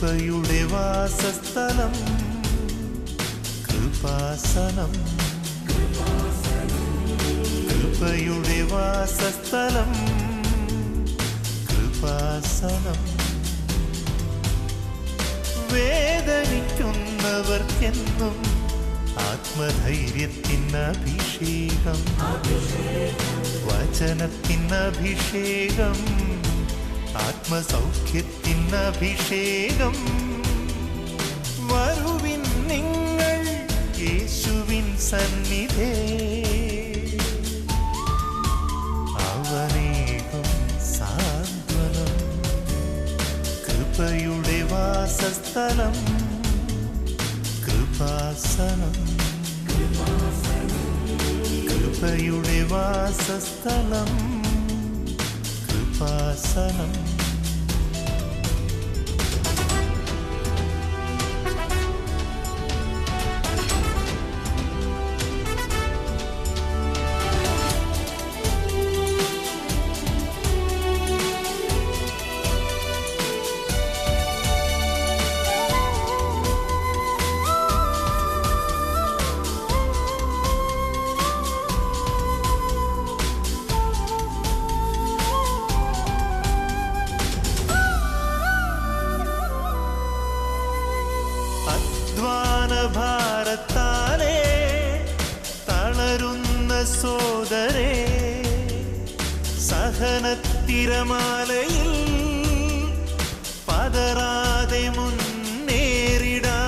കൃപയുടെ വാസസ്ഥലം കൃപാസനം. കൃപയുടെ വാസസ്ഥലം കൃപാസനം. വേദനിക്കുന്നവർക്കെന്നും ആത്മധൈര്യത്തിനഭിഷേകം, വചനത്തിനഭിഷേകം, ആത്മസൗഖ്യത്തിനഭിഷേകം. വരുവിൻ നിങ്ങൾ യേശുവിൻ സന്നിധേ, അവനേകും സാന്ത്വനം. കൃപയുടെ വാസസ്ഥലം കൃപാസനം. കൃപയുടെ വാസസ്ഥലം കൃപാസനം. ഭാരത്താലേ തളരുന്ന സോദരേ, സഹനത്തിരമാലയിൽ പതറാതെ മുന്നേറിടാം.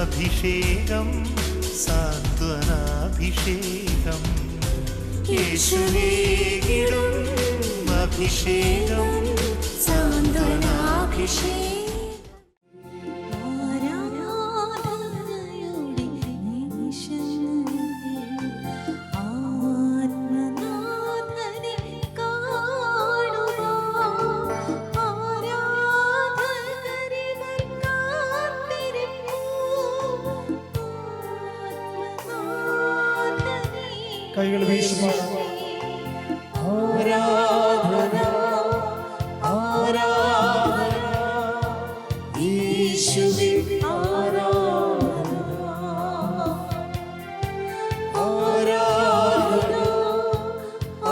അഭിഷേകം സാന്ത്വനാഭിഷേകം. യേശുവേകിടും അഭിഷേകം സാന്ത്വനാഭിഷേകം. കൈകൾ വീശുമാണ്. ആരാധന ആരാധന യേശുവേ, ആരാധന ആരാധന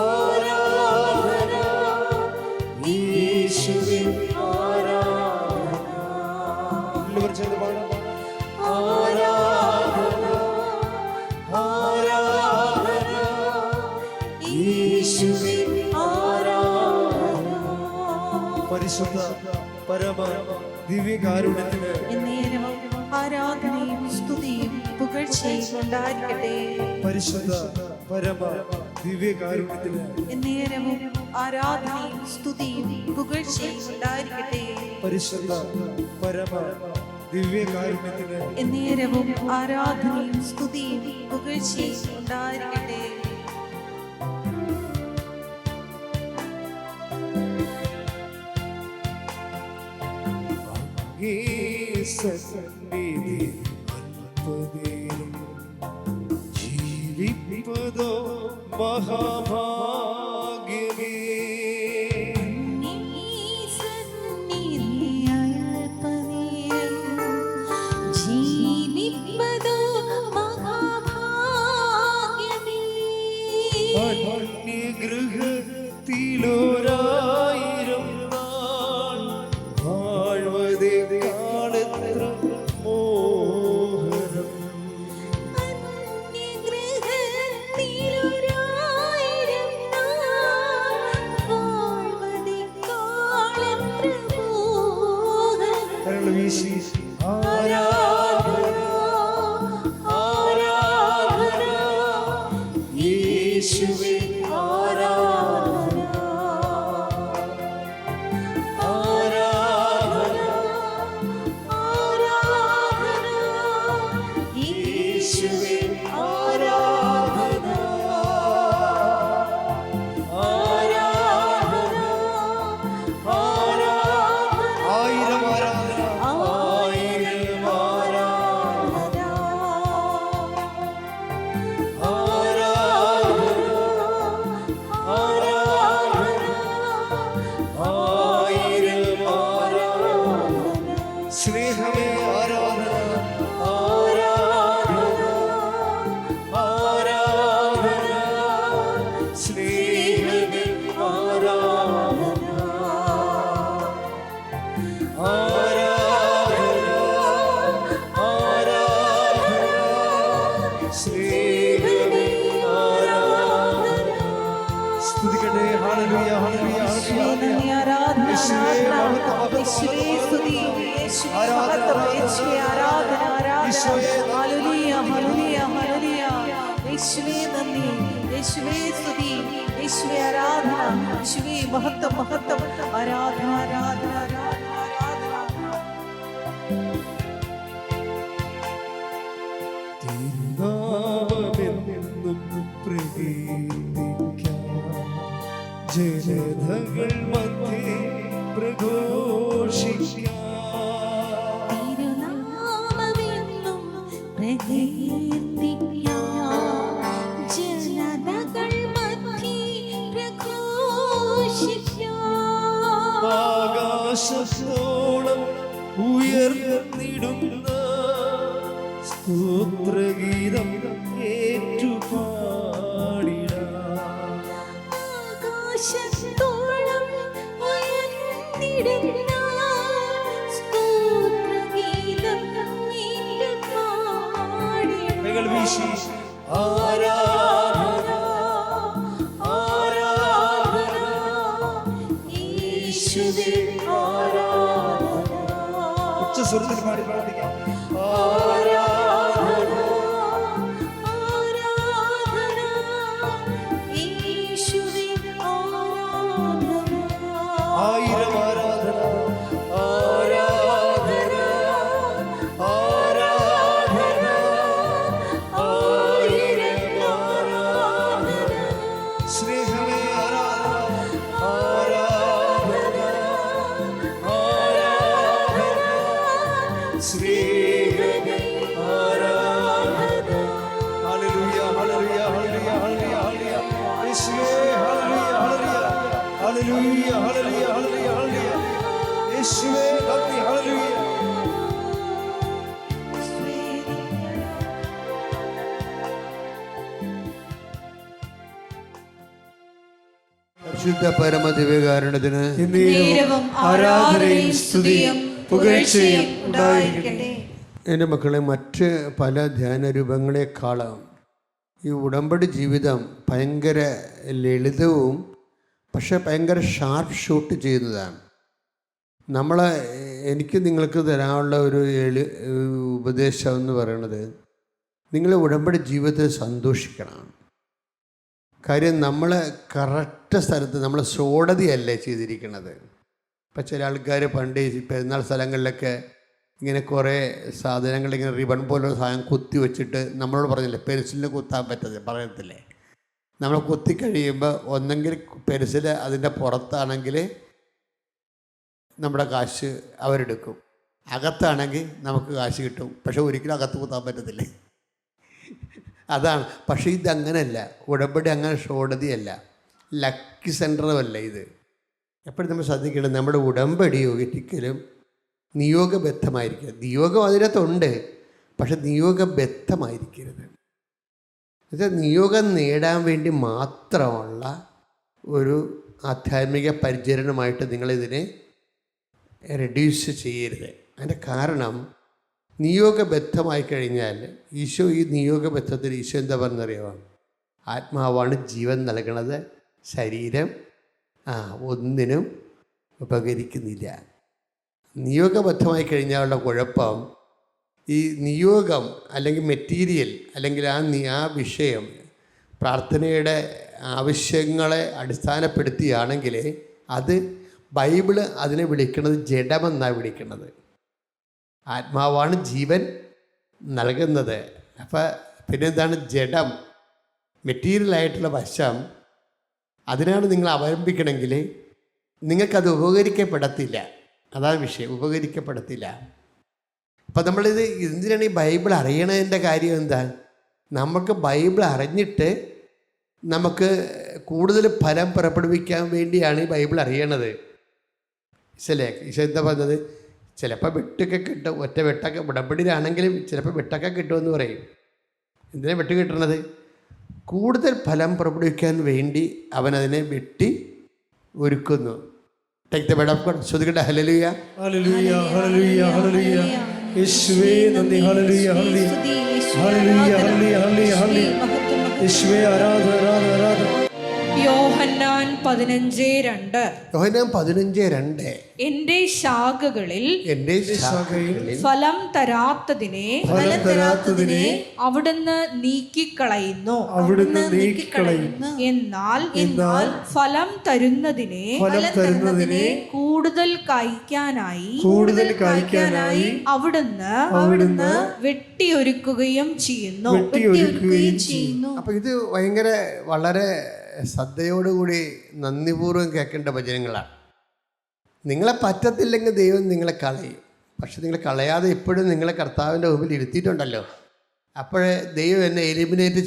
ആരാധന യേശുവേ, ആരാധന. എല്ലാവരും ചേർന്ന് പാടാം. ആരാധന ആരാധന യേശുവേ, ആരാധന. പരിശുദ്ധ പരമ ദിവ്യകാരുണ്യത്തിന് എന്നേരവും ആരാധനയും സ്തുതിയും പുകഴ്ചയും ഉണ്ടായിരിക്കട്ടെ. പരിശുദ്ധ പരമ ദിവ്യകാരുണ്യത്തിന് എന്നേരവും ആരാധനയും സ്തുതിയും പുകഴ്ചയും ഉണ്ടായിരിക്കട്ടെ. പരിശുദ്ധ പരമ ദിവ്യകാരുണ്യത്തിന് എന്നേരവും ആരാധനയും സ്തുതിയും പുകഴ്ചയും ഉണ്ടായിരിക്കട്ടെ. സന്നിധി അല്പനേരം ജീവിപ്പതോ മഹാഭാഗ്യമേ. അന്യഗൃഹത്തിലൊരായിരം നാൾ വാഴ്വതേ കാലത്ര മോഹനം. കരങ്ങൾ വീശി ആരാധന ആരാധന യേശുവേ, ആരാധന ആരാധന ആരാധന യേശുവേ, ആരാധന ആരാധന സ്നേഹമേ ആരാധന ആരാധന ആരാധന സ്നേഹമേ ആരാധന സ്തുതിക്കട്ടെ ഹല്ലേലൂയ ഹല്ലേലൂയ നന്ദി, ആരാധന, ആരാധന. യേശുവേ സ്തുതി, യേശുവേ മഹത്വം, യേശുവേ ആരാധന, ആരാധന. ഹല്ലേലൂയ, ഹല്ലേലൂയ, ഹല്ലേലൂയ. യേശുവേ നന്ദി, യേശുവേ സ്തുതി, യേശുവേ ആരാധന, യേശുവേ മഹത്വം, മഹത്വം. ആരാധന, ആരാധന, ആരാധന, ആരാധന. തിരുനാമമെന്നും പ്രകീർത്തിക്കാം ജനതകൾ മധ്യേ പ്രഘോഷിക്കാം തിരുനാമമെന്നും പ്രകീർത്തിക്കാം ജനതകൾ മധ്യേ പ്രഘോഷിക്കാം ആകാശത്തോളം ഉയർന്നിടുന്ന സ്തോത്രഗീതം ഏറ്റുപാടിടാം ആകാശത്തോളം ഉയർന്നിടുന്ന സ്തോത്രഗീതം ഏറ്റുപാടിടാം. കൈകൾ വീശി ആരാധന ആരാധന യേശുവേ ആരാധന. ഉച്ചസ്വരത്തിൽ പാടി പ്രാർത്ഥിക്കാം ആരാധന ആരാധന യേശുവേ ആരാധന. ആയിരം ആരാധന ആരാധന ആരാധന ആയിരം ആരാധന സ്നേഹമേ ആരാധന ആരാധന ആരാധന സ്നേഹമേ ആരാധന ഹല്ലേലൂയ ഹല്ലേലൂയ ഹല്ലേലൂയ ഹല്ലേലൂയ ഹല്ലേലൂയ യേശുവേ ഹല്ലേലൂയ ഹല്ലേലൂയ ഹല്ലേലൂയ ഹല്ലേലൂയ ഹല്ലേലൂയ യേശുവേ നന്ദി ഹല്ലേലൂയ പരിശുദ്ധ പരമദിവ്യകാരുണ്യത്തിന് നേരവും ആരാധനയും സ്തുതിയും പുകഴ്ചയും ഉണ്ടായിരിക്കട്ടെ. എൻ്റെ മക്കളെ, മറ്റ് പല ധ്യാനരൂപങ്ങളെക്കാളും ഈ ഉടമ്പടി ജീവിതം ഭയങ്കര ലളിതവും പക്ഷെ ഭയങ്കര ഷാർപ്പ് ഷൂട്ട് ചെയ്യുന്നതാണ്. എനിക്ക് നിങ്ങൾക്ക് തരാനുള്ള ഒരു ഉപദേശം എന്ന് പറയുന്നത്, നിങ്ങൾ ഉടമ്പടി ജീവിതത്തിൽ സന്തോഷിക്കണം. കാര്യം നമ്മൾ കറക്റ്റ് സ്ഥലത്ത് നമ്മൾ സോടതിയല്ലേ ചെയ്തിരിക്കുന്നത്. ഇപ്പം ചില ആൾക്കാർ പണ്ട് ഈ പെരുന്നാൾ സ്ഥലങ്ങളിലൊക്കെ ഇങ്ങനെ കുറേ സാധനങ്ങൾ ഇങ്ങനെ റിബൺ പോലുള്ള സാധനം കുത്തി വെച്ചിട്ട് നമ്മളോട് പറഞ്ഞില്ലേ പെൻസിലിന് കുത്താൻ പറയത്തില്ലേ. നമ്മൾ കുത്തി കഴിയുമ്പോൾ ഒന്നെങ്കിൽ പെൻസിൽ അതിൻ്റെ പുറത്താണെങ്കിൽ നമ്മുടെ കാശ് അവരെടുക്കും, അകത്താണെങ്കിൽ നമുക്ക് കാശ് കിട്ടും. പക്ഷെ ഒരിക്കലും അകത്ത് കുത്താൻ പറ്റത്തില്ലേ. അതാണ്. പക്ഷേ ഇതങ്ങനെയല്ല. ഉടമ്പടി അങ്ങനെ ഷോടതിയല്ല, ലക്കി സെൻറ്ററുമല്ല ഇത്. എപ്പോഴും നമ്മൾ ശ്രദ്ധിക്കണം, നമ്മുടെ ഉടമ്പടി ഒരിക്കലും നിയോഗബദ്ധമായിരിക്കരുത്. നിയോഗം അതിനകത്തുണ്ട്, പക്ഷെ നിയോഗബദ്ധമായിരിക്കരുത്. എന്നുവെച്ചാൽ നിയോഗം നേടാൻ വേണ്ടി മാത്രമുള്ള ഒരു ആധ്യാത്മിക പരിചരണമായിട്ട് നിങ്ങളിതിനെ റെഡ്യൂസ് ചെയ്യരുത്. അതിൻ്റെ കാരണം, നിയോഗബദ്ധമായി കഴിഞ്ഞാൽ ഈശോ ഈ നിയോഗബദ്ധത്തിൽ ഈശോ എന്താ പറഞ്ഞറിയാമോ? ആത്മാവാണ് ജീവൻ നൽകണത്, ശരീരം ഒന്നിനും ഉപകരിക്കുന്നില്ല. നിയോഗബദ്ധമായി കഴിഞ്ഞാലുള്ള കുഴപ്പം, ഈ നിയോഗം അല്ലെങ്കിൽ മെറ്റീരിയൽ അല്ലെങ്കിൽ ആ വിഷയം പ്രാർത്ഥനയുടെ ആവശ്യങ്ങളെ അടിസ്ഥാനപ്പെടുത്തിയാണെങ്കിൽ അത് ബൈബിള് അതിനെ വിളിക്കുന്നത് ജഡമെന്നാണ് വിളിക്കുന്നത്. ആത്മാവാണ് ജീവൻ നൽകുന്നത്. അപ്പം പിന്നെന്താണ് ജഡം, മെറ്റീരിയലായിട്ടുള്ള വശം, അതിനാണ് നിങ്ങൾ അവലംബിക്കണമെങ്കിൽ നിങ്ങൾക്കത് ഉപകരിക്കപ്പെടത്തില്ല. അതാണ് വിഷയം, ഉപകരിക്കപ്പെടത്തില്ല. അപ്പം നമ്മളിത് എന്തിനാണ് ഈ ബൈബിൾ അറിയണതിൻ്റെ കാര്യം എന്താ? നമുക്ക് ബൈബിൾ അറിഞ്ഞിട്ട് നമുക്ക് കൂടുതൽ ഫലം പുറപ്പെടുവിക്കാൻ വേണ്ടിയാണ് ഈ ബൈബിൾ അറിയണത്. ഈശോ എന്താ പറഞ്ഞത്? ചിലപ്പോൾ വെട്ടൊക്കെ കിട്ടും, ഒറ്റ വെട്ടൊക്കെ ഉടമ്പടിയിലാണെങ്കിലും ചിലപ്പോൾ വെട്ടൊക്കെ കിട്ടുമെന്ന് പറയും. എന്തിനാണ് വെട്ട് കിട്ടണത്? കൂടുതൽ ഫലം പുറപ്പെടുവിക്കാൻ വേണ്ടി അവൻ അതിനെ വെട്ടി ഒരുക്കുന്നു. Take the bed of God. ശ്രുതികട്ടെ ഹല്ലേലൂയ. ഹല്ലേലൂയ ഹല്ലേലൂയ ഹല്ലേലൂയ. യേശുവേ നന്ദി. ഹല്ലേലൂയ ഹല്ലേലൂയ ഹല്ലേലൂയ ഹല്ലേലൂയ ഹല്ലേലൂയ. യേശുവേ ആരാധന ആരാധന ആരാധന. യോഹന്നാൻ 15:2. യോഹന്നാൻ 15:2. എന്റെ ശാഖകളിൽ എൻ്റെ ശാഖയിൽ ഫലം തരാത്തതിനെ അവിടുന്ന് നീക്കിക്കളയുന്നു. എന്നാൽ ഫലം തരുന്നതിനെ കൂടുതൽ കായ്ക്കാനായി അവിടുന്ന് വെട്ടിയൊരുക്കുകയും ചെയ്യുന്നു. അപ്പം ഇത് വളരെ ശ്രദ്ധയോടുകൂടി നന്ദിപൂർവ്വം കേൾക്കേണ്ട വചനങ്ങളാണ്. നിങ്ങളെ പറ്റത്തില്ലെങ്കിൽ ദൈവം നിങ്ങളെ കളയും. പക്ഷെ നിങ്ങൾ കളയാതെ ഇപ്പോഴും നിങ്ങളെ കർത്താവിൻ്റെ മുമ്പിൽ ഇരുത്തിയിട്ടുണ്ടല്ലോ. അപ്പോഴേ ദൈവം എന്നെ എലിമിനേറ്റ്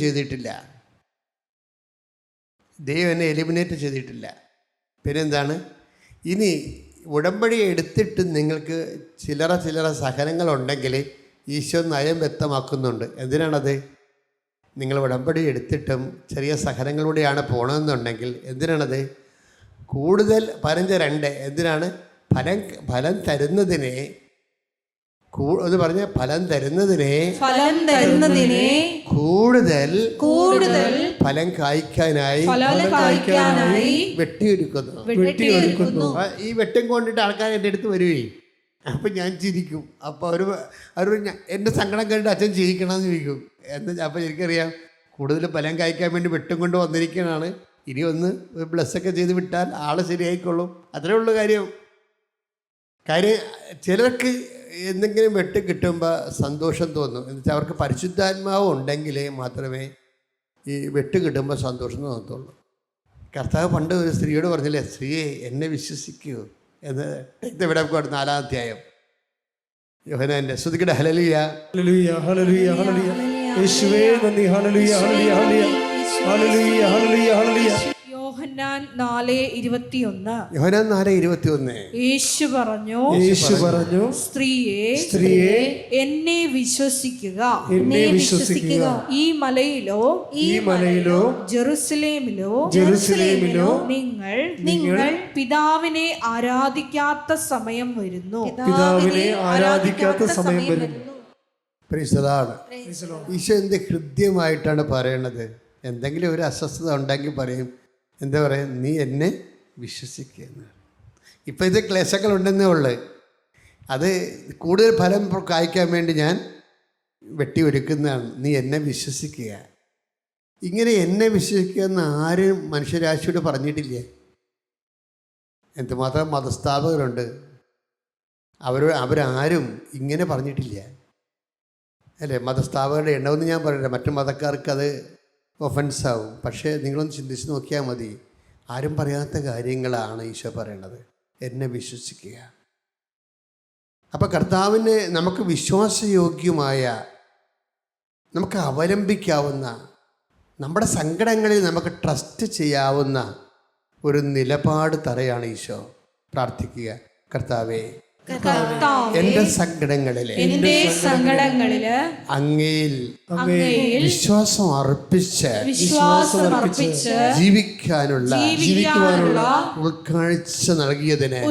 ചെയ്തിട്ടില്ല. പിന്നെന്താണ്? ഇനി ഉടമ്പടി എടുത്തിട്ട് നിങ്ങൾക്ക് ചില്ലറ സഹനങ്ങളുണ്ടെങ്കിൽ ഈശോ നയം വ്യക്തമാക്കുന്നുണ്ട്. എന്തിനാണത്? നിങ്ങൾ ഉടമ്പടി എടുത്തിട്ടും ചെറിയ സഹനങ്ങളിലൂടെയാണ് പോകണമെന്നുണ്ടെങ്കിൽ എന്തിനാണത്? കൂടുതൽ 15:2 എന്തിനാണ്? ഫലം തരുന്നതിനെ എന്ന് പറഞ്ഞ ഫലം തരുന്നതിനെ കൂടുതൽ ഫലം കായ്ക്കാനായി വെട്ടിയൊരുക്കുന്നു. ഈ വെട്ടം കൊണ്ടിട്ട് ആൾക്കാർ എൻ്റെ അടുത്ത് വരുവേ. അപ്പം ഞാൻ ചിരിക്കും. അപ്പോൾ അവർ എൻ്റെ സങ്കടം കണ്ടിട്ട് അച്ഛൻ ചിരിക്കണമെന്ന് ചോദിക്കും. അപ്പോൾ എനിക്കറിയാം കൂടുതൽ ഫലം കായ്ക്കാൻ വേണ്ടി വെട്ടം കൊണ്ട് വന്നിരിക്കുന്നതാണ്. ഇനി ഒന്ന് ബ്ലസ്സൊക്കെ ചെയ്ത് വിട്ടാൽ ആൾ ശരിയായിക്കൊള്ളും. അത്രേ ഉള്ളൂ കാര്യം. ചിലർക്ക് എന്തെങ്കിലും വെട്ട് കിട്ടുമ്പോൾ സന്തോഷം തോന്നും. എന്നുവെച്ചാൽ അവർക്ക് പരിശുദ്ധാത്മാവ് ഉണ്ടെങ്കിൽ മാത്രമേ ഈ വെട്ട് കിട്ടുമ്പോൾ സന്തോഷം തോന്നത്തുള്ളൂ. കർത്താവ് പണ്ട് ഒരു സ്ത്രീയോട് പറഞ്ഞില്ലേ, സ്ത്രീയെ എന്നെ വിശ്വസിക്കൂ എന്ന്. ഇവിടെ 4-ാം അധ്യായം യോഹന്നാന്റെ. ശ്രുതിക്കട്ടെ ഹല്ലേലൂയ ഹല്ലേലൂയ ഹല്ലേലൂയ ഹല്ലേലൂയ. യേശുവേ നന്ദി. ഹല്ലേലൂയ ഹല്ലേലൂയ ഹല്ലേലൂയ ഹല്ലേലൂയ ഹല്ലേലൂയ ഹല്ലേലൂയ. യോഹന്നാൻ 4:21. യോഹന്നാൻ 4:21. യേശു പറഞ്ഞു, സ്ത്രീയെ എന്നെ വിശ്വസിക്കുക. ഈ മലയിലോ ജെറുസലേമിലോ നിങ്ങൾ പിതാവിനെ ആരാധിക്കാത്ത സമയം വരുന്നു. Praise the Lord. ഈശോ എന്ത് ഹൃദ്യമായിട്ടാണ് പറയണത്. എന്തെങ്കിലും ഒരു അസ്വസ്ഥത ഉണ്ടെങ്കിൽ പറയും, എന്താ പറയുക, നീ എന്നെ വിശ്വസിക്കുക. ഇപ്പം ഇത് ക്ലേശങ്ങളുണ്ടെന്നേ ഉള്ളു. അത് കൂടുതൽ ഫലം കായ്ക്കാൻ വേണ്ടി ഞാൻ വെട്ടിയൊരുക്കുന്നതാണ്. നീ എന്നെ വിശ്വസിക്കുക. ഇങ്ങനെ എന്നെ വിശ്വസിക്കുക എന്ന് ആരും മനുഷ്യരാശിയോട് പറഞ്ഞിട്ടില്ലേ? എന്തുമാത്രം മതസ്ഥാപകരുണ്ട്. അവരാരും ഇങ്ങനെ പറഞ്ഞിട്ടില്ല അല്ലേ? മതസ്ഥാപകരുടെ എണ്ണമൊന്നും ഞാൻ പറയില്ല, മറ്റു മതക്കാർക്ക് അത് ഒഫൻസാവും. പക്ഷേ നിങ്ങളൊന്ന് ചിന്തിച്ച് നോക്കിയാൽ മതി. ആരും പറയാത്ത കാര്യങ്ങളാണ് ഈശോ പറയണത്. എന്നെ വിശ്വസിക്കുക. അപ്പോൾ കർത്താവിന് നമുക്ക് വിശ്വാസയോഗ്യമായ, നമുക്ക് അവലംബിക്കാവുന്ന, നമ്മുടെ സങ്കടങ്ങളിൽ നമുക്ക് ട്രസ്റ്റ് ചെയ്യാവുന്ന ഒരു നിലപാട് തറയാണ് ഈശോ. പ്രാർത്ഥിക്കുക, കർത്താവേ എന്റെ സങ്കടങ്ങളില് അങ്ങയിൽ വിശ്വാസം അർപ്പിച്ച് ജീവിക്കാനുള്ള ഉൾക്കാഴ്ച നൽകിയതിന്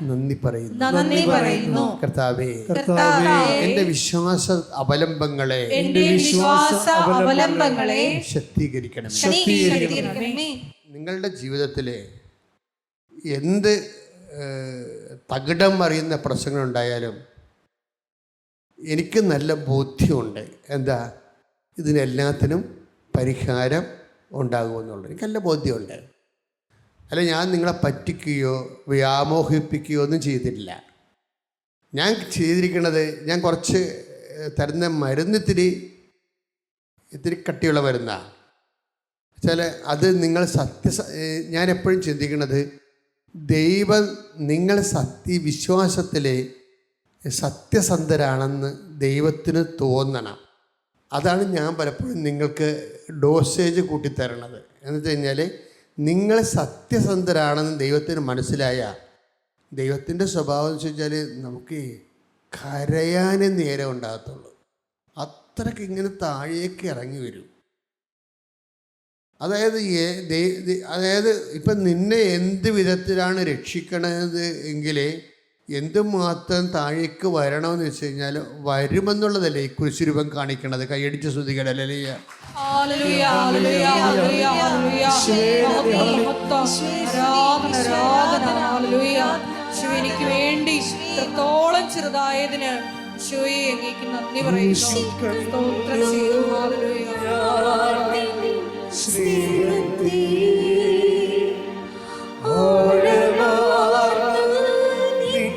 നന്ദി പറയുന്നു. കർത്താവേ എന്റെ വിശ്വാസ അവലംബങ്ങളെ ശക്തീകരിക്കണമേ. നിങ്ങളുടെ ജീവിതത്തിലെ എന്ത് തകിടം അറിയുന്ന പ്രശ്നങ്ങളുണ്ടായാലും എനിക്ക് നല്ല ബോധ്യമുണ്ട്. എന്താ? ഇതിനെല്ലാത്തിനും പരിഹാരം ഉണ്ടാകുമെന്നുള്ളത് എനിക്ക് നല്ല ബോധ്യമുണ്ട്. അല്ല, ഞാൻ നിങ്ങളെ പറ്റിക്കുകയോ വ്യാമോഹിപ്പിക്കുകയോ ഒന്നും ചെയ്തിട്ടില്ല. ഞാൻ ചെയ്തിരിക്കുന്നത്, ഞാൻ കുറച്ച് തരുന്ന മരുന്ന് ഇത്തിരി കട്ടിയുള്ള മരുന്നാണ്. വെച്ചാൽ അത് നിങ്ങൾ ഞാൻ എപ്പോഴും ചിന്തിക്കുന്നത്, ദൈവം നിങ്ങൾ വിശ്വാസത്തിലെ സത്യസന്ധരാണെന്ന് ദൈവത്തിന് തോന്നണം. അതാണ് ഞാൻ പലപ്പോഴും നിങ്ങൾക്ക് ഡോസേജ് കൂട്ടിത്തരണത്. എന്ന് വെച്ച് കഴിഞ്ഞാൽ നിങ്ങൾ സത്യസന്ധരാണെന്ന് ദൈവത്തിന് മനസ്സിലായ, ദൈവത്തിൻ്റെ സ്വഭാവം എന്ന് വെച്ച് കഴിഞ്ഞാൽ നമുക്ക് കരയാനേ നേരം ഉണ്ടാകത്തുള്ളൂ. അത്രയ്ക്ക് ഇങ്ങനെ താഴേക്ക് ഇറങ്ങി വരും. അതായത് ഇപ്പം നിന്നെ എന്ത് വിധത്തിലാണ് രക്ഷിക്കണത് എങ്കിൽ എന്തുമാത്രം താഴേക്ക് വരണമെന്ന് വെച്ച് കഴിഞ്ഞാൽ വരുമെന്നുള്ളതല്ലേ ഈ കുരിശുരൂപം കാണിക്കണത്. കൈയടിച്ച് ശ്രുതികളല്ലേ. ഹല്ലേലൂയ, ഹല്ലേലൂയ, ഹല്ലേലൂയ, ഹല്ലേലൂയ. മഹത്വം, ആരാധന, ആരാധന, ഹല്ലേലൂയ. യേശുവേ, എനിക്ക് വേണ്ടി ഇത്രത്തോളം ചെറുതായതിന് യേശുവേ അങ്ങേക്ക് നന്ദി പറയുന്നു. സ്തോത്രം ചെയ്യുന്നു. ഹല്ലേലൂയ. സ്നേഹത്തെ ഓടമാർന്ന നിൻ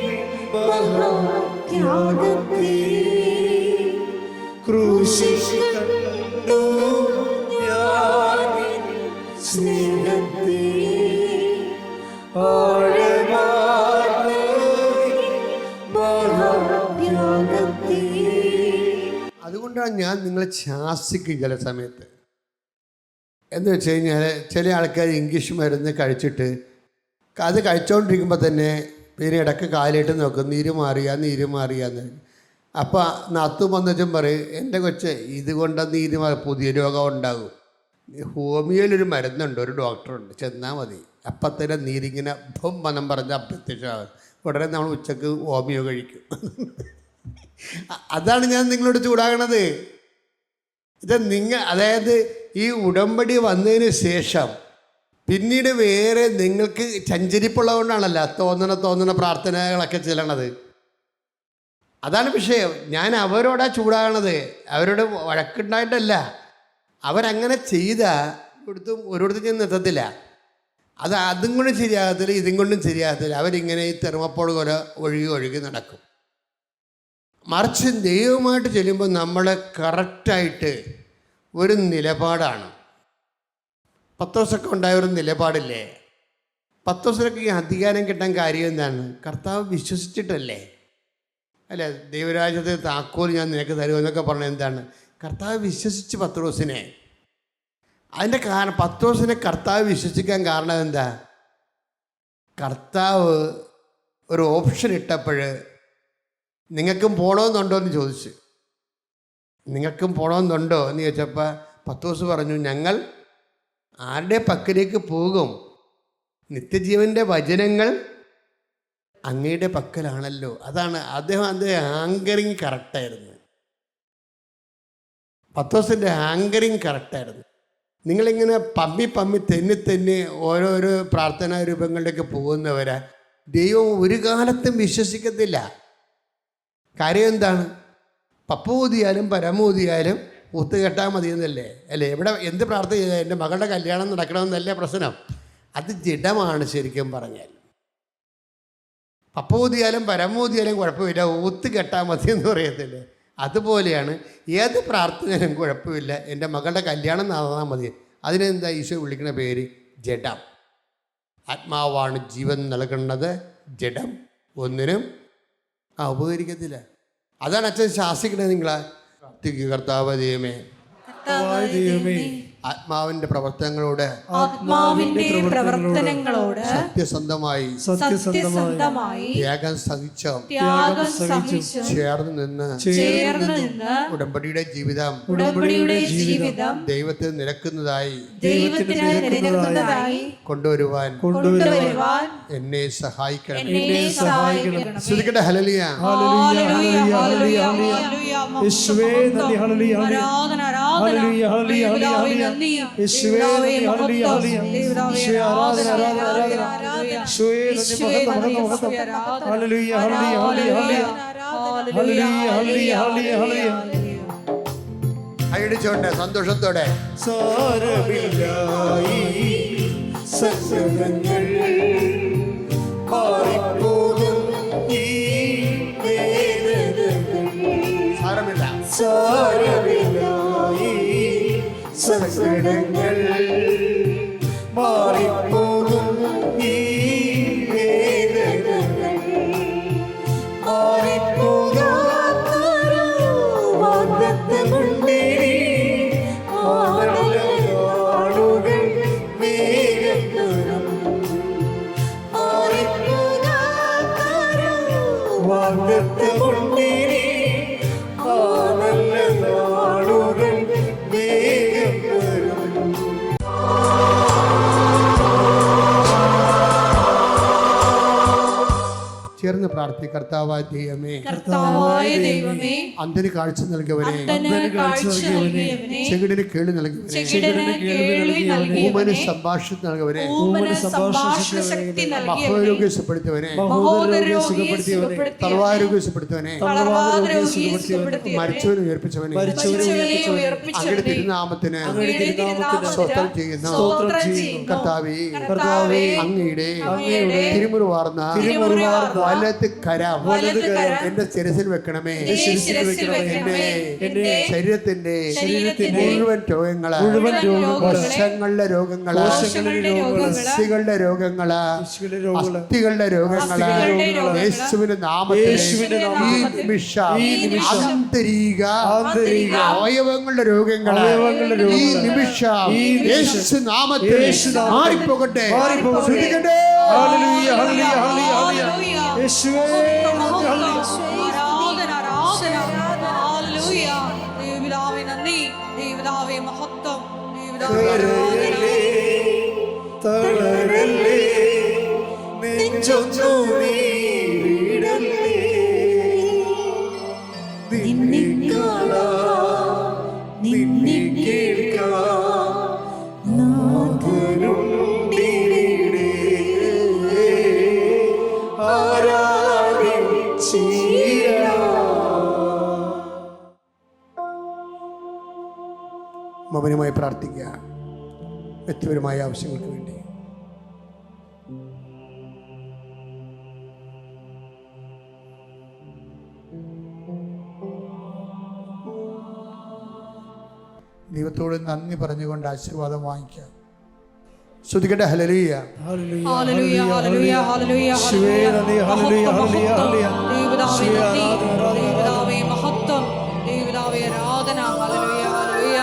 മഹാത്യാഗത്തെ ക്രൂശിൽ കണ്ടു ഞാൻ നിൻ സ്നേഹത്തെ ഓടമാർന്ന നിൻ മഹാത്യാഗത്തെ. അതുകൊണ്ടാണ് ഞാൻ നിങ്ങളെ ശാസിക്കും ചില സമയത്ത്. എന്ന് വെച്ച് കഴിഞ്ഞാൽ ചില ആൾക്കാർ ഇംഗ്ലീഷ് മരുന്ന് കഴിച്ചിട്ട് അത് കഴിച്ചുകൊണ്ടിരിക്കുമ്പോൾ തന്നെ പിന്നെ ഇടയ്ക്ക് കാലിട്ട് നോക്കും, നീര് മാറിയാന്ന്. അപ്പോൾ നത്തു വന്നിട്ടും പറയും, എൻ്റെ കൊച്ച് ഇതുകൊണ്ട് നീര് പുതിയ രോഗം ഉണ്ടാകും. ഹോമിയോയിലൊരു മരുന്നുണ്ട്, ഒരു ഡോക്ടറുണ്ട്, ചെന്നാൽ മതി. അപ്പം തന്നെ നീരിങ്ങനെ മനം പറഞ്ഞ് അപ്രത്യക്ഷമാകും. ഉടനെ നമ്മൾ ഉച്ചക്ക് ഹോമിയോ കഴിക്കും. അതാണ് ഞാൻ നിങ്ങളോട് ചൂടാകണത്. ഇത് അതായത് ഈ ഉടമ്പടി വന്നതിന് ശേഷം പിന്നീട് വേറെ നിങ്ങൾക്ക് ചഞ്ചരിപ്പുള്ളതുകൊണ്ടാണല്ലോ തോന്നണ പ്രാർത്ഥനകളൊക്കെ ചെല്ലണത്. അതാണ് വിഷയം. ഞാൻ അവരോടാ ചൂടാകണത്, അവരോട് വഴക്കുണ്ടായിട്ടല്ല. അവരങ്ങനെ ചെയ്താൽ ഒരിടത്തും ഞാൻ നിർത്തത്തില്ല. അതും കൊണ്ടും ശരിയാകത്തില്ല, ഇതും കൊണ്ടും ശരിയാകത്തില്ല. അവരിങ്ങനെ ഈ തെർമപ്പോൾ പോലെ ഒഴുകി നടക്കും. മറിച്ച് ദൈവമായിട്ട് ചെല്ലുമ്പോൾ നമ്മൾ കറക്റ്റായിട്ട് ഒരു നിലപാടാണ്. പത്രോസൊക്കെ ഉണ്ടായ ഒരു നിലപാടില്ലേ? പത്രോസിനൊക്കെ ഈ അധികാരം കിട്ടാൻ കാര്യം എന്താണ്? കർത്താവ് വിശ്വസിച്ചിട്ടല്ലേ? അല്ലേ? ദൈവരാജ്യത്തെ താക്കോൽ ഞാൻ നിനക്ക് തരുമെന്നൊക്കെ പറഞ്ഞത് എന്താണ്? കർത്താവ് വിശ്വസിച്ച് പത്രോസിനെ. അതിൻ്റെ കാരണം പത്രോസിനെ കർത്താവ് വിശ്വസിക്കാൻ കാരണം എന്താ? കർത്താവ് ഒരു ഓപ്ഷൻ ഇട്ടപ്പോൾ നിങ്ങൾക്കും പോകണമെന്നുണ്ടോ എന്ന് ചോദിച്ചു. നിങ്ങൾക്കും പോകണമെന്നുണ്ടോ എന്ന് ചോദിച്ചപ്പോൾ പത്രോസ് പറഞ്ഞു, ഞങ്ങൾ ആരുടെ പക്കലേക്ക് പോകും? നിത്യജീവൻ്റെ വചനങ്ങൾ അങ്ങയുടെ പക്കലാണല്ലോ. അതാണ് അദ്ദേഹം ആങ്കറിങ് കറക്റ്റായിരുന്നു. പത്രോസിൻ്റെ ആങ്കറിങ് കറക്റ്റായിരുന്നു. നിങ്ങളിങ്ങനെ പമ്മി തെന്നി ഓരോരോ പ്രാർത്ഥനാ രൂപങ്ങളിലേക്ക് പോകുന്നവരെ ദൈവം ഒരു കാലത്തും വിശ്വസിക്കത്തില്ല. കാര്യം എന്താണ്? പപ്പൂതിയാലും പരമൂതിയാലും ഒത്തുകെട്ടാൽ മതിയെന്നല്ലേ? അല്ലേ? എവിടെ എന്ത് പ്രാർത്ഥന ചെയ്താൽ എൻ്റെ മകളുടെ കല്യാണം നടക്കണമെന്നല്ലേ പ്രശ്നം? അത് ജഡമാണ് ശരിക്കും പറഞ്ഞാൽ. പപ്പൂതിയാലും പരമൂതിയാലും കുഴപ്പമില്ല, ഒത്തുകെട്ടാൽ മതി എന്ന് പറയത്തില്ലേ? അതുപോലെയാണ് ഏത് പ്രാർത്ഥനയിലും കുഴപ്പമില്ല, എൻ്റെ മകളുടെ കല്യാണം നടന്നാൽ മതി. അതിനെന്താ ഈശോ വിളിക്കുന്ന പേര്? ജഡം. ആത്മാവാണ് ജീവൻ നൽകുന്നത്, ജഡം ഒന്നിനും ഉപകരിക്കത്തില്ല. അതാണ് അച്ഛൻ ശാസിക്കണത്. നിങ്ങളെ കർത്താവ് ദൈവമേ, ആത്മാവിന്റെ പ്രവർത്തനങ്ങളോട് സത്യസന്ധമായി ത്യാഗം സഹിച്ച് ചേർന്ന് നിന്ന് ഉടമ്പടിയുടെ ജീവിതം ദൈവത്തിന് നിരക്കുന്നതായി കൊണ്ടുവരുവാൻ എന്നെ സഹായിക്കണം. ശ്രദ്ധിക്കട്ടെ. ഹല്ലേലൂയ. യേശുവേ നന്ദി. ഹല്ലേലൂയ. ഹല്ലേലൂയ. ഹല്ലേലൂയ. യേശുവേ നന്ദി. ഹല്ലേലൂയ. യേശുവേ ആരാധന. യേശുവേ നന്ദി. മഹത്വം. ഹല്ലേലൂയ. ഹല്ലേലൂയ. ഹല്ലേലൂയ. ഹല്ലേലൂയ. ഹല്ലേലൂയ. അടിച്ചോട്ടെ സന്തോഷത്തോടെ. സാരമില്ലായി സകലങ്ങൾ മാറിപ്പോകും ഈ വേദനകൾ. സാരമില്ല. സാരമില്ലായി സകലങ്ങൾ മാറിപ്പോകും ഈ വേദനകൾ. മാറിപ്പോകാത്തൊരു വാഗ്ദത്തമുണ്ടേ, ആണല്ലോ പ്രാർത്ഥി. കർത്താവായ ദൈവമേ, കർത്താവായ ദൈവമേ, അന്ധന് കാഴ്ച നൽകിയവനെ, അന്ധന് കാഴ്ച നൽകിയവനെ, ചെകിടന് കേൾവി നൽകിയവനെ, ചെകിടന് കേൾവി നൽകിയവനെ, ഊമന് സംഭാഷണം നൽകിയവനെ, ഊമന് സംഭാഷണ ശക്തി നൽകിയവനെ, മഹോരോഗ്യപ്പെടുത്തിയവനെ, മഹോദരരോഗിയെ സുഖപ്പെടുത്തിയവനെ, തളവാരോഗ്യപ്പെടുത്തിയവനെ, തളവാരോഗിയെ സുഖപ്പെടുത്തിയവനെ, മരിച്ചവനെ ഉയർപ്പിച്ചവനെ, മരിച്ചവനെ അങ്ങയുടെ ഉയർപ്പിച്ചവനെ, തിരുനാമത്തിന് അങ്ങയുടെ തിരുനാമത്തിന് സ്തോത്രം ചെയ്യുന്നു. സ്തോത്രം ചെയ്യുന്നു. കർത്താവേ, കർത്താവേ, അങ്ങയുടെ അങ്ങയുടെ തിരുമുറിവാർന്ന തിരുമുറിവാർന്ന വലത് കരം വലത് കരം എന്റെ ശിരസിൽ വെക്കണമേ. എന്റെ ശിരസിൽ വെക്കണമേ. എന്റെ ശരീരത്തിന്റെ ശരീരത്തിന്റെ മുഴുവൻ രോഗങ്ങള്, കോശങ്ങളുടെ രോഗങ്ങള്, അസ്ഥികളുടെ രോഗങ്ങള്, അസ്ഥികളുടെ രോഗങ്ങള്, യേശുവിന്റെ നാമത്തിൽ ഈ നിമിഷം ആന്തരിക അവയവങ്ങളുടെ രോഗങ്ങള് ഈ നിമിഷം യേശു നാമത്തിൽ മാറിപ്പോകട്ടെ. ശ്രദ്ധിക്കട്ടെ. ഹല്ലേലൂയ, ഹല്ലേലൂയ, ഹല്ലേലൂയ. യേശുവേ, ആരാധന, ആരാധന, ഹല്ലേലൂയ. ദൈവപിതാവേ നന്ദി, ദൈവപിതാവേ മഹത്വം, ദൈവപിതാവേ കരയല്ലേ, തളരല്ലേ, നെഞ്ചൊന്നു നീറിടല്ലേ, നിന്നെ കാണാൻ, നിന്നെ കേൾക്കാൻ നാഥനുണ്ടിവിടെ. മൗനമായി പ്രാർത്ഥിക്കുക വ്യക്തിപരമായ ആവശ്യങ്ങൾക്ക് വേണ്ടി. ദൈവത്തോട് നന്ദി പറഞ്ഞുകൊണ്ട് ആശീർവാദം വാങ്ങിക്കുക. ശ്രദ്ധിക്കട്ടെ. ഹല്ലേലൂയ, ഹല്ലേലൂയ, ഹല്ലേലൂയ, ഹല്ലേലൂയ. യേശുവേ നന്ദി, ഹല്ലേലൂയ, ഹല്ലേലൂയ, ഹല്ലേലൂയ. ദൈവപിതാവേ നന്ദി, ആരാധന, ദൈവപിതാവേ മഹത്വം, ദൈവപിതാവേ ആരാധന, ഹല്ലേലൂയ, ഹല്ലേലൂയ.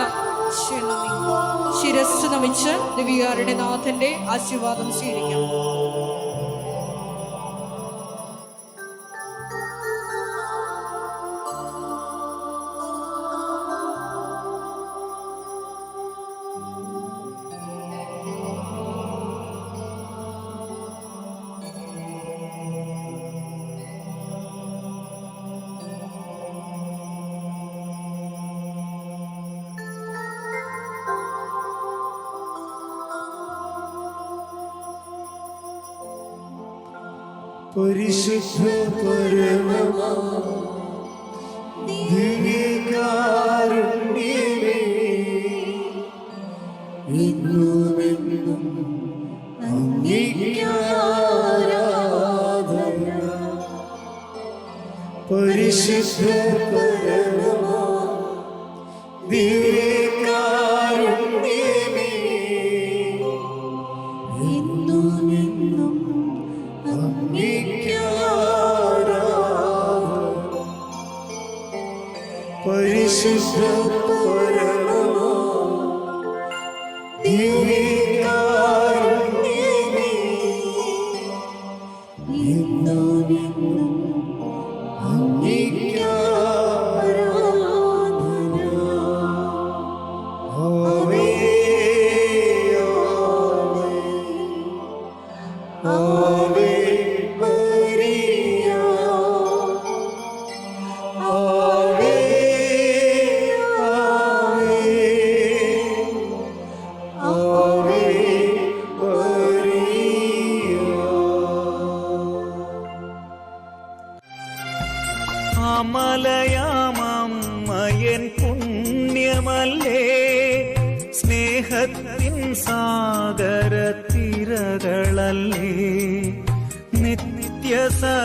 യേശുവേ നന്ദി. ശിരസ്സ് നമിച്ച് ദിവ്യകാരുടെ നാഥന്റെ ആശീർവാദം സ്വീകരിക്കാം. പരിശുദ്ധ പരമമാ ദിവ്യകാരുണ്യമേ, എന്നുമെന്നും അങ്ങേക്ക് ആരാധന. പരിശുദ്ധ പരമമാ ദിവ്യകാരുണ്യമേ, എന്നുമെന്നും അങ്ങേക്ക് ആരാധന. പരിശുദ്ധ പരമമാ ദിവ്യകാരുണ്യമേ, എന്നുമെന്നും അങ്ങേക്ക് ആരാധന. ആവേ, ആവേ, ആവേ മരിയ, ആവേ, ആവേ, ആവേ മരിയ. അമലയാമമ്മയൻ പുണ്യമല്ലേ, സ്നേഹത്തിൻ സാഗരത്തിരകളല്ലേ, നിത്യസഹായത്തിൽ